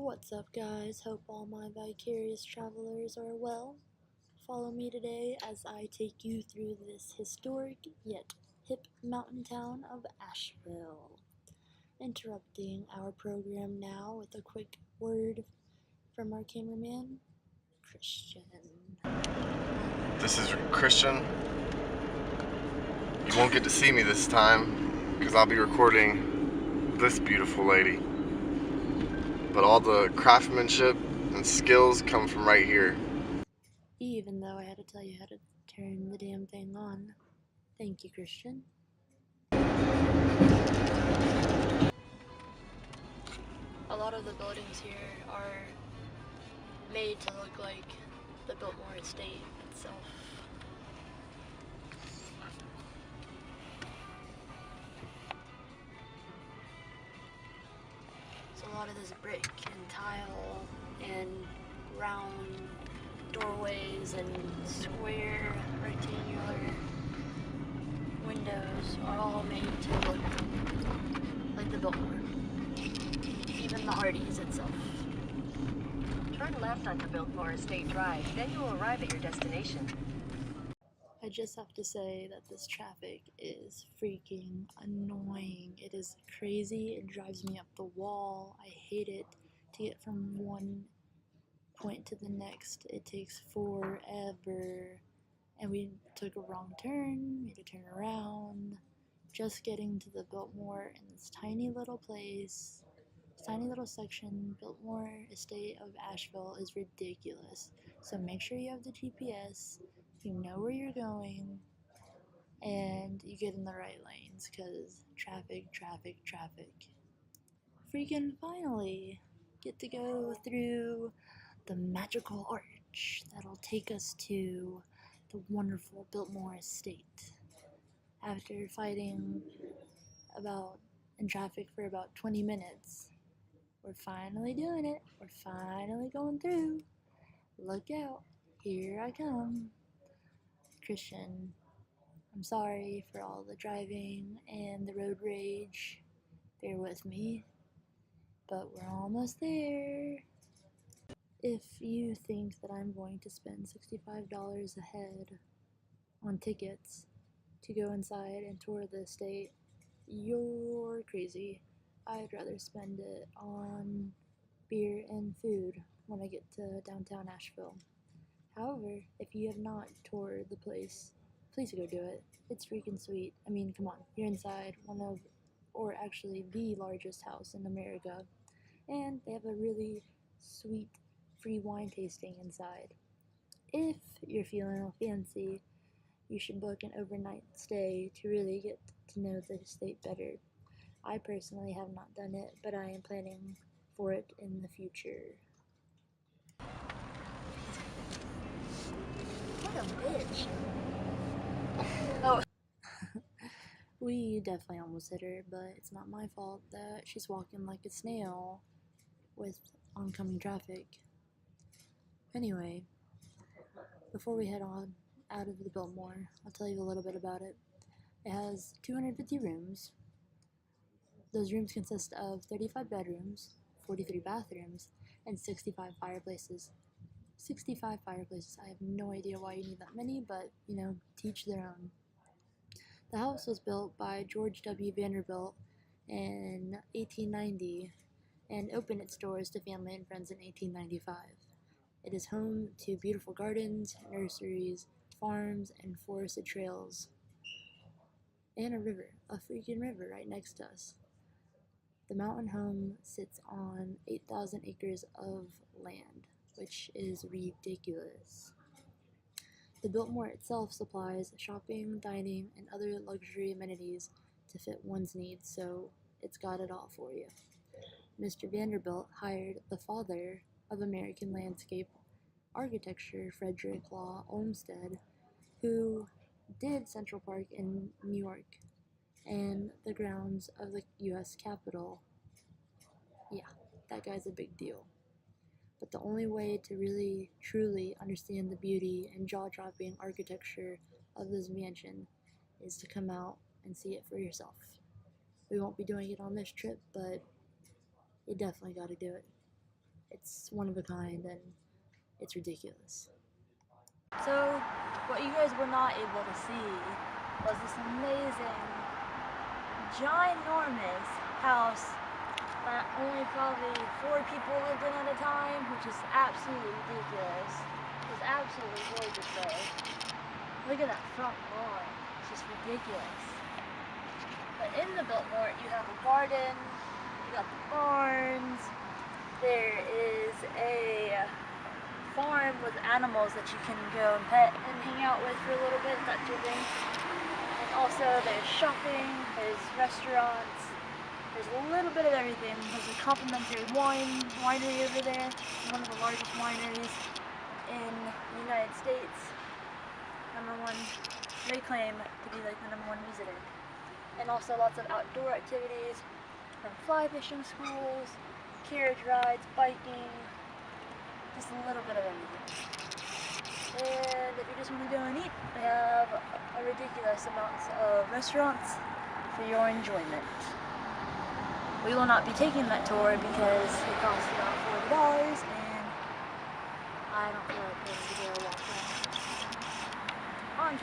What's up, guys? Hope all my vicarious travelers are well. Follow me today as I take you through this historic yet hip mountain town of Asheville. Interrupting our program now with a quick word from our cameraman, Christian. This is Christian. You won't get to see me this time because I'll be recording this beautiful lady. But all the craftsmanship and skills come from right here. Even though I had to tell you how to turn the damn thing on. Thank you, Christian. A lot of the buildings here are made to look like the Biltmore Estate itself. So a lot of this brick and tile and round doorways and square rectangular windows are all made to look like the Biltmore. Even the Hardee's itself. Turn left onto Biltmore Estate Drive, then you will arrive at your destination. I just have to say that this traffic is freaking annoying. It is crazy. It drives me up the wall. I hate it. To get from one point to the next, it takes forever. And we took a wrong turn. We had to turn around. Just getting to the Biltmore in this tiny little place, this tiny little section, Biltmore Estate of Asheville, is ridiculous. So make sure you have the GPS. You know where you're going, and you get in the right lanes, because traffic. Freaking finally get to go through the magical arch that'll take us to the wonderful Biltmore Estate. After fighting in traffic for about 20 minutes, we're finally doing it. We're finally going through. Look out, here I come. Christian, I'm sorry for all the driving and the road rage. Bear with me, but we're almost there. If you think that I'm going to spend $65 a head on tickets to go inside and tour the estate, you're crazy. I'd rather spend it on beer and food when I get to downtown Asheville. However, if you have not toured the place, please go do it. It's freaking sweet. I mean, come on, you're inside or actually the largest house in America, and they have a really sweet free wine tasting inside. If you're feeling fancy, you should book an overnight stay to really get to know the estate better. I personally have not done it, but I am planning for it in the future. What a bitch. Oh. We definitely almost hit her, but it's not my fault that she's walking like a snail with oncoming traffic. Anyway, before we head on out of the Biltmore, I'll tell you a little bit about it. It has 250 rooms. Those rooms consist of 35 bedrooms, 43 bathrooms, and 65 fireplaces. 65 fireplaces. I have no idea why you need that many, but, teach their own. The house was built by George W. Vanderbilt in 1890 and opened its doors to family and friends in 1895. It is home to beautiful gardens, nurseries, farms, and forested trails. And a river, a freaking river right next to us. The mountain home sits on 8,000 acres of land, which is ridiculous. The Biltmore itself supplies shopping, dining, and other luxury amenities to fit one's needs, so it's got it all for you. Mr. Vanderbilt hired the father of American landscape architecture, Frederick Law Olmsted, who did Central Park in New York and the grounds of the U.S. Capitol. Yeah, that guy's a big deal. But the only way to really, truly understand the beauty and jaw-dropping architecture of this mansion is to come out and see it for yourself. We won't be doing it on this trip, but you definitely got to do it. It's one of a kind and it's ridiculous. So, what you guys were not able to see was this amazing, ginormous house that only probably 4 people lived in at a time, which is absolutely ridiculous. It's absolutely gorgeous though. Look at that front lawn. It's just ridiculous. But in the Biltmore, you have a garden, you got the barns, there is a farm with animals that you can go and pet and hang out with for a little bit, that sort of thing. And also there's shopping, there's restaurants, there's a little bit of everything. There's a complimentary winery over there, one of the largest wineries in the United States. #1, they claim to be like the #1 visitor. And also lots of outdoor activities, from fly fishing schools, carriage rides, biking, just a little bit of everything. And if you just want to go and eat, they have a ridiculous amounts of restaurants for your enjoyment. We will not be taking that tour because it costs about $40 and I don't feel like going to go walk around. I'm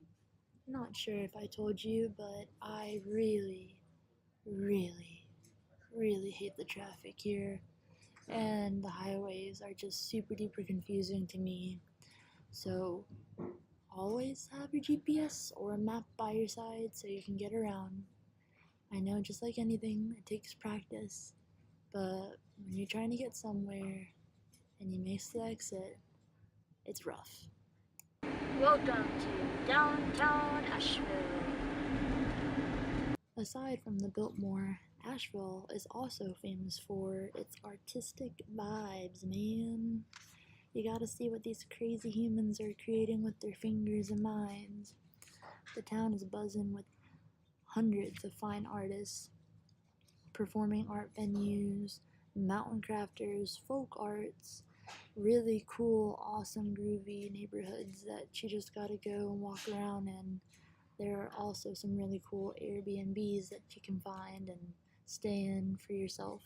not sure if I told you, but I really, really, really hate the traffic here. And the highways are just super duper confusing to me. So always have your GPS or a map by your side so you can get around. I know, just like anything, it takes practice, but when you're trying to get somewhere and you miss the exit, it's rough. Welcome to downtown Asheville. Aside from the Biltmore, Asheville is also famous for its artistic vibes, man. You gotta see what these crazy humans are creating with their fingers and minds. The town is buzzing with hundreds of fine artists, performing art venues, mountain crafters, folk arts, really cool, awesome, groovy neighborhoods that you just gotta go and walk around in. There are also some really cool Airbnbs that you can find and stay in for yourself.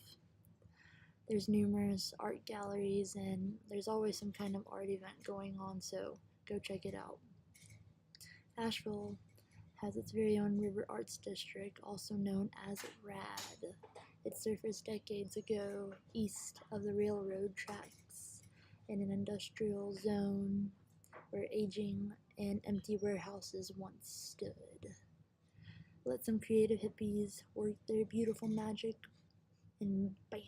There's numerous art galleries and there's always some kind of art event going on, so go check it out. Asheville has its very own River Arts District, also known as RAD. It surfaced decades ago east of the railroad tracks in an industrial zone where aging and empty warehouses once stood. Let some creative hippies work their beautiful magic, and bam,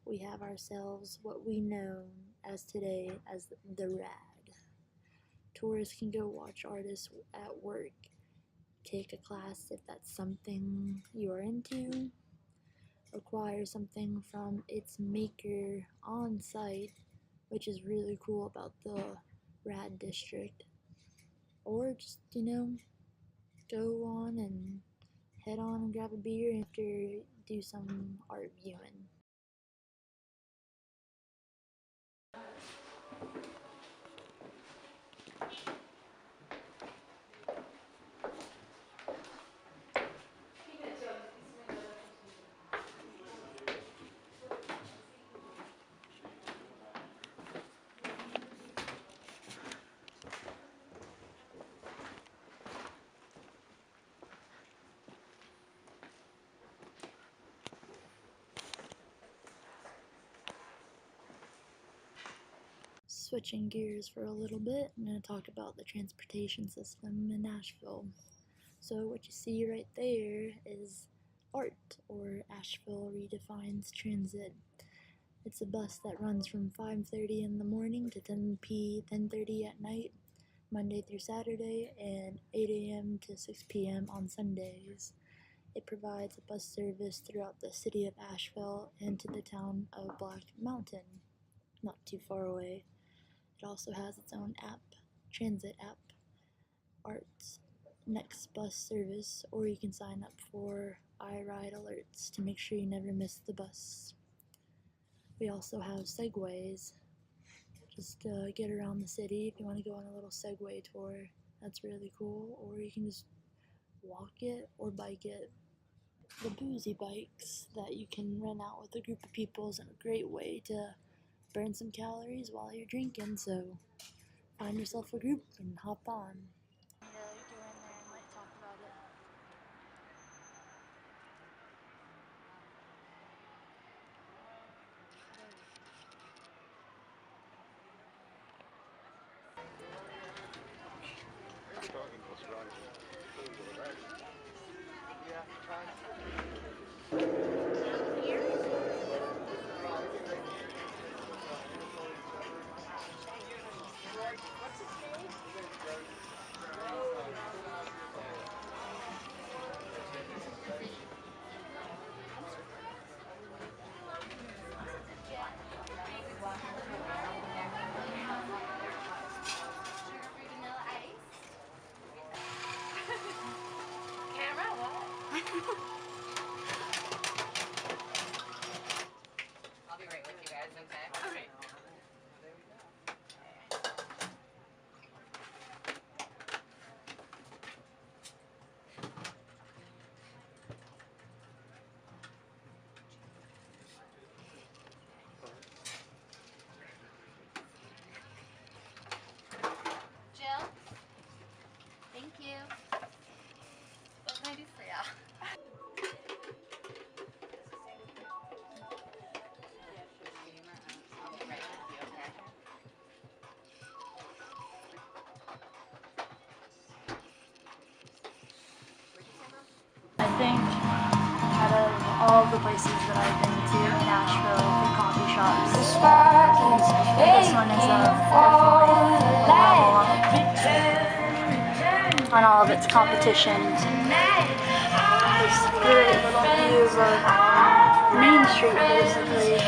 we have ourselves what we know as today as the RAD. Tourists can go watch artists at work, take a class if that's something you are into, acquire something from its maker on site, which is really cool about the RAD district, or just, go on and head on and grab a beer after do some art viewing. Switching gears for a little bit, I'm going to talk about the transportation system in Asheville. So what you see right there is ART, or Asheville Redefines Transit. It's a bus that runs from 5:30 in the morning to 10:30 at night, Monday through Saturday, and 8 a.m. to 6 p.m. on Sundays. It provides a bus service throughout the city of Asheville and to the town of Black Mountain, not too far away. It also has its own app, transit app, ART's Next Bus Service, or you can sign up for iRide alerts to make sure you never miss the bus. We also have segways, just get around the city if you want to go on a little segway tour. That's really cool, or you can just walk it or bike it. The boozy bikes that you can rent out with a group of people is a great way to burn some calories while you're drinking, so find yourself a group and hop on. Go in there and like talk about it. I'll be right with you guys, okay? All right. Jill? Thank you. What can I do for you? I'll be right with you, okay? I think out of all the places that I've been to in Asheville for coffee shops, this one is definitely a level up on all of its competition. This great little views of Main Street, basically.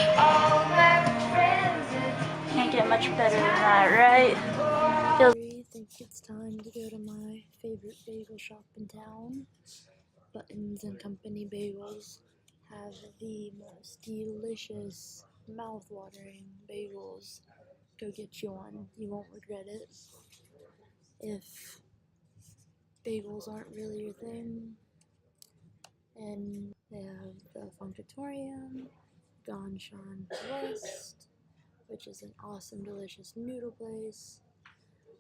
Can't get much better than that, right? I think it's time to go to my favorite bagel shop in town. Buttons and Company bagels have the most delicious, mouth-watering bagels. Go get you one. You won't regret it. If bagels aren't really your thing. And they have the Funkatorium, Ganshan West, which is an awesome, delicious noodle place.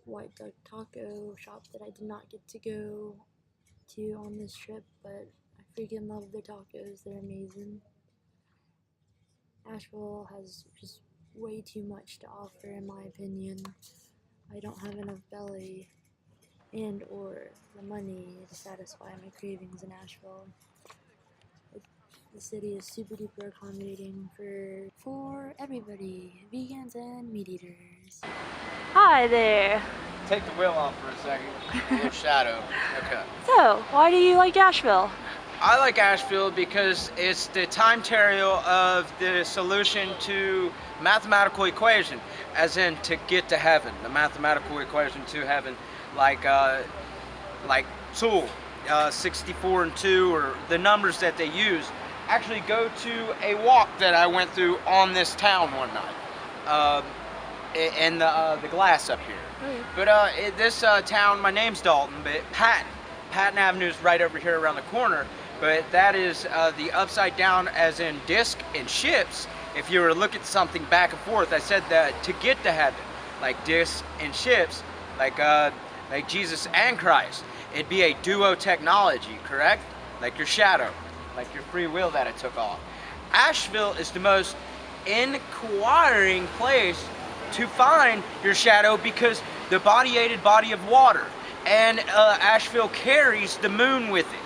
White Duck Taco shop that I did not get to go to on this trip, but I freaking love their tacos. They're amazing. Asheville has just way too much to offer, in my opinion. I don't have enough belly and or the money to satisfy my cravings in Asheville. The city is super duper accommodating for everybody, vegans and meat eaters. Hi there. Take the wheel off for a second. A little shadow. Okay. So, why do you like Asheville? I like Asheville because it's the time terrible of the solution to mathematical equation, as in to get to heaven. The mathematical equation to heaven, like 2, 64 and 2, or the numbers that they use, actually go to a walk that I went through on this town one night, in the glass up here. But this town, my name's Dalton, but Patton Avenue is right over here around the corner. But that is the upside down, as in disc and ships. If you were to look at something back and forth, I said that to get to heaven, like disc and ships, like Jesus and Christ, it'd be a duo technology, correct? Like your shadow, like your free will that it took off. Asheville is the most inquiring place to find your shadow because the body-aided body of water, and Asheville carries the moon with it.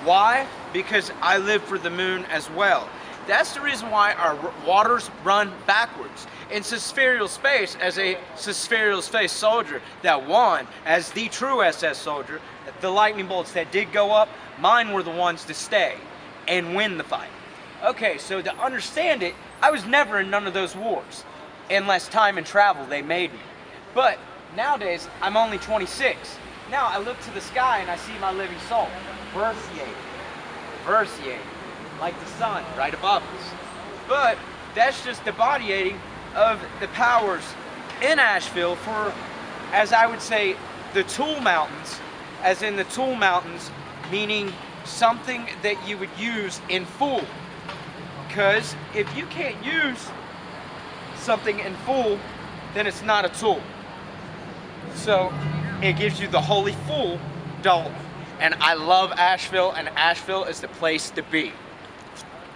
Why? Because I live for the moon as well. That's the reason why our waters run backwards. In Spherical space, as a Spherical space soldier that won, as the true SS soldier, the lightning bolts that did go up, mine were the ones to stay and win the fight. Okay, so to understand it, I was never in none of those wars, unless time and travel they made me. But nowadays, I'm only 26. Now I look to the sky and I see my living soul, versiating, like the sun right above us. But that's just the bodying of the powers in Asheville for, as I would say, the tool mountains, as in the tool mountains, meaning something that you would use in full. Because if you can't use something in full, then it's not a tool. So it gives you the holy fool, Dalton. And I love Asheville, and Asheville is the place to be.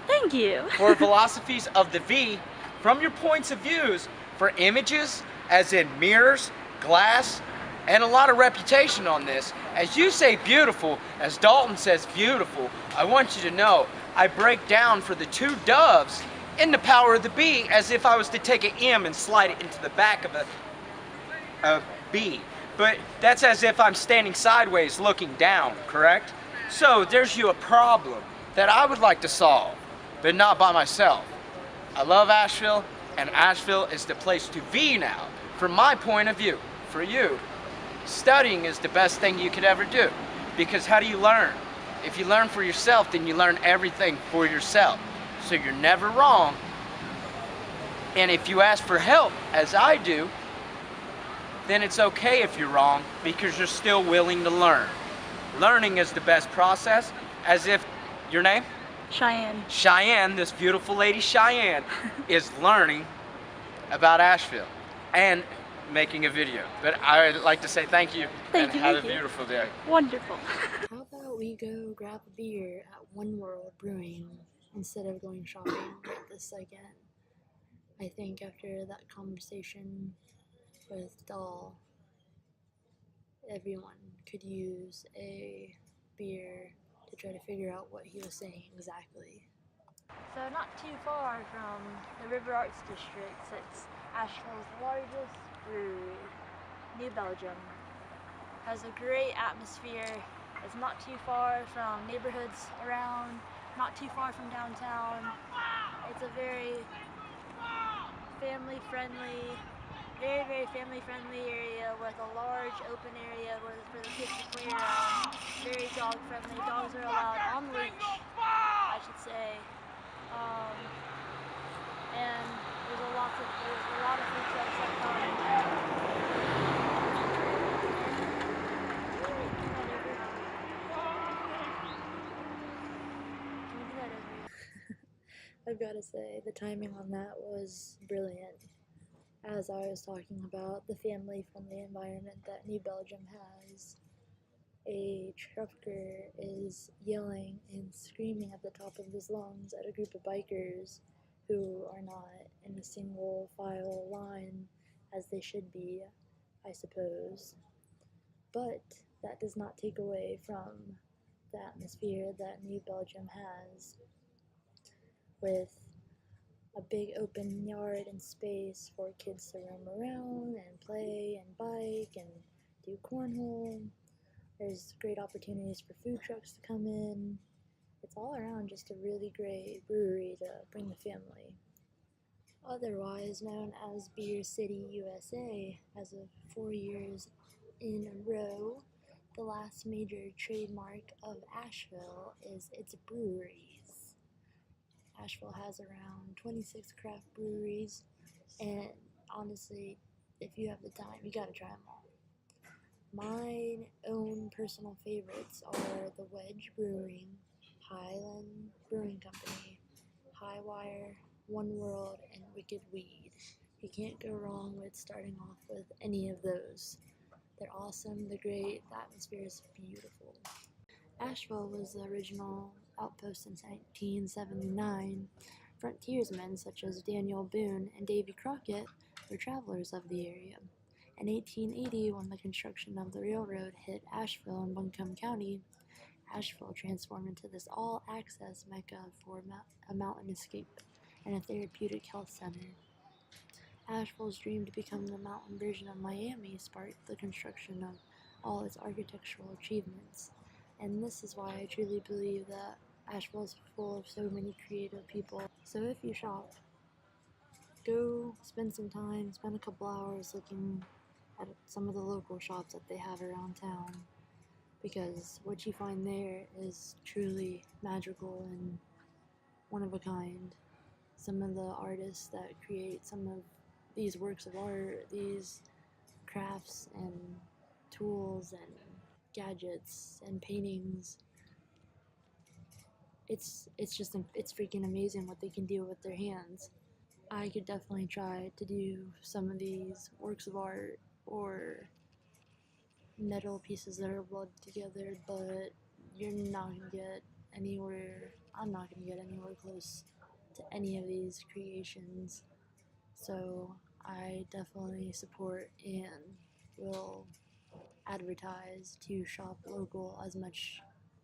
Thank you. For philosophies of the V, from your points of views, for images, as in mirrors, glass, and a lot of reputation on this, as you say beautiful, as Dalton says beautiful, I want you to know, I break down for the two doves in the power of the B as if I was to take an M and slide it into the back of a B. But that's as if I'm standing sideways looking down, correct? So there's you a problem that I would like to solve, but not by myself. I love Asheville, and Asheville is the place to be now, from my point of view. For you, studying is the best thing you could ever do, because how do you learn? If you learn for yourself, then you learn everything for yourself. So you're never wrong. And if you ask for help, as I do, then it's okay if you're wrong, because you're still willing to learn. Learning is the best process, as if, your name? Cheyenne. Cheyenne, this beautiful lady Cheyenne, is learning about Asheville and making a video. But I'd like to say thank you and have a beautiful day. Wonderful. How about we go grab a beer at One World Brewing instead of going shopping at this again? I think after that conversation with Doll, everyone could use a beer to try to figure out what he was saying exactly. So not too far from the River Arts District sits Asheville's largest brewery, New Belgium. Has a great atmosphere. It's not too far from neighborhoods around, not too far from downtown. It's a very family-friendly, very family-friendly area with a large open area for the kids to play around. Very dog-friendly. Dogs are allowed on leash, I should say. And there's a lot of food trucks that come. I've got to say, the timing on that was brilliant. As I was talking about the family-friendly environment that New Belgium has, a trucker is yelling and screaming at the top of his lungs at a group of bikers who are not in a single file line as they should be, I suppose. But that does not take away from the atmosphere that New Belgium has, with a big open yard and space for kids to roam around and play and bike and do cornhole. There's great opportunities for food trucks to come in. It's all around just a really great brewery to bring the family. Otherwise known as Beer City, USA, as of 4 years in a row, the last major trademark of Asheville is its breweries. Asheville has around 26 craft breweries, and honestly, if you have the time, you gotta try them all. My own personal favorites are the Wedge Brewing, Highland Brewing Company, Highwire, One World, and Wicked Weed. You can't go wrong with starting off with any of those. They're awesome, they're great, the atmosphere is beautiful. Asheville was the original outpost since 1979. Frontiersmen such as Daniel Boone and Davy Crockett were travelers of the area. In 1880, when the construction of the railroad hit Asheville in Buncombe County, Asheville transformed into this all-access mecca for a mountain escape and a therapeutic health center. Asheville's dream to become the mountain version of Miami sparked the construction of all its architectural achievements, and this is why I truly believe that Asheville is full of so many creative people. So if you shop, go spend some time, spend a couple hours looking at some of the local shops that they have around town, because what you find there is truly magical and one of a kind. Some of the artists that create some of these works of art, these crafts and tools and gadgets and paintings, it's freaking amazing what they can do with their hands. I could definitely try to do some of these works of art or metal pieces that are welded together, but you're not gonna get anywhere. I'm not gonna get anywhere close to any of these creations. So I definitely support and will advertise to shop local as much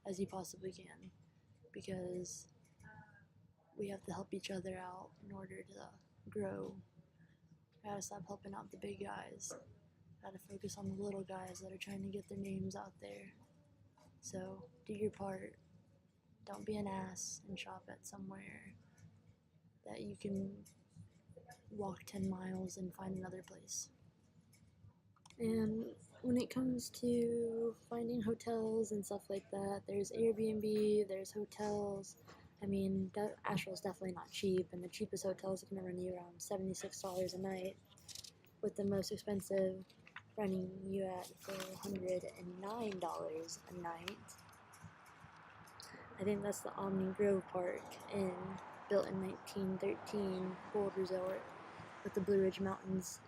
as you possibly can, because we have to help each other out in order to grow. Gotta stop helping out the big guys. Gotta focus on the little guys that are trying to get their names out there. So do your part. Don't be an ass and shop at somewhere that you can walk 10 miles and find another place. And when it comes to finding hotels and stuff like that, there's Airbnb, there's hotels. I mean, Asheville's definitely not cheap, and the cheapest hotels are going to run you around $76 a night, with the most expensive running you at $409 a night. I think that's the Omni Grove Park built in 1913 Gold Resort with the Blue Ridge Mountains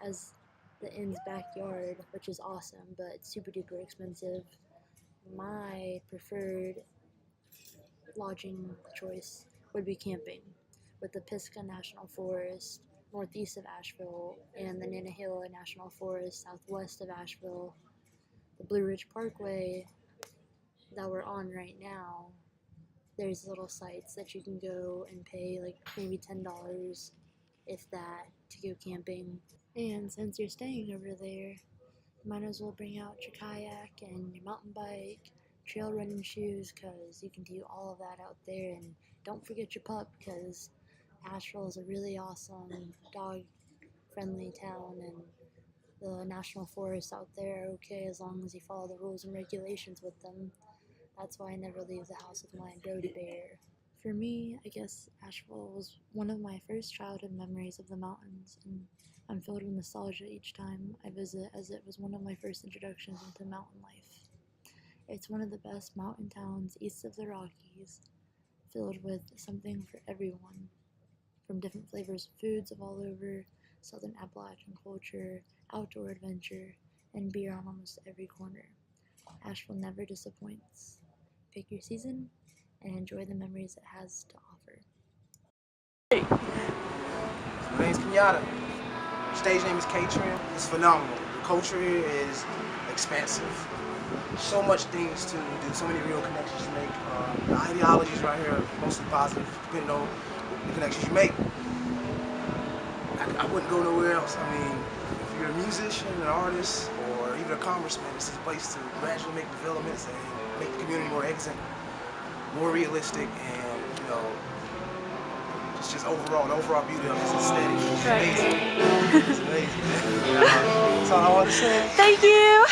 as the inn's backyard, which is awesome, but it's super duper expensive. My preferred lodging choice would be camping, with the Pisgah National Forest northeast of Asheville and the Nantahala National Forest southwest of Asheville. The Blue Ridge Parkway that we're on right now, there's little sites that you can go and pay like maybe $10, if that, to go camping. And since you're staying over there, you might as well bring out your kayak and your mountain bike, trail running shoes, because you can do all of that out there. And don't forget your pup, because Asheville is a really awesome dog-friendly town, and the national forests out there are okay as long as you follow the rules and regulations with them. That's why I never leave the house with my Brody Bear. For me, I guess Asheville was one of my first childhood memories of the mountains, and I'm filled with nostalgia each time I visit, as it was one of my first introductions into mountain life. It's one of the best mountain towns east of the Rockies, filled with something for everyone, from different flavors of foods of all over, southern Appalachian culture, outdoor adventure, and beer on almost every corner. Asheville never disappoints. Pick your season and enjoy the memories it has to offer. My name's Kenyatta. Stage name is K-Trim. It's phenomenal. The culture here is expansive. So much things to do, so many real connections to make. The ideologies right here are mostly positive, depending on the connections you make. I wouldn't go nowhere else. I mean, if you're a musician, an artist, or even a congressman, this is a place to gradually make developments and make the community more excellent, more realistic, and, you know, it's just overall, the overall beauty of it is aesthetic. It's amazing. It's amazing. That's all I want to say. Thank you!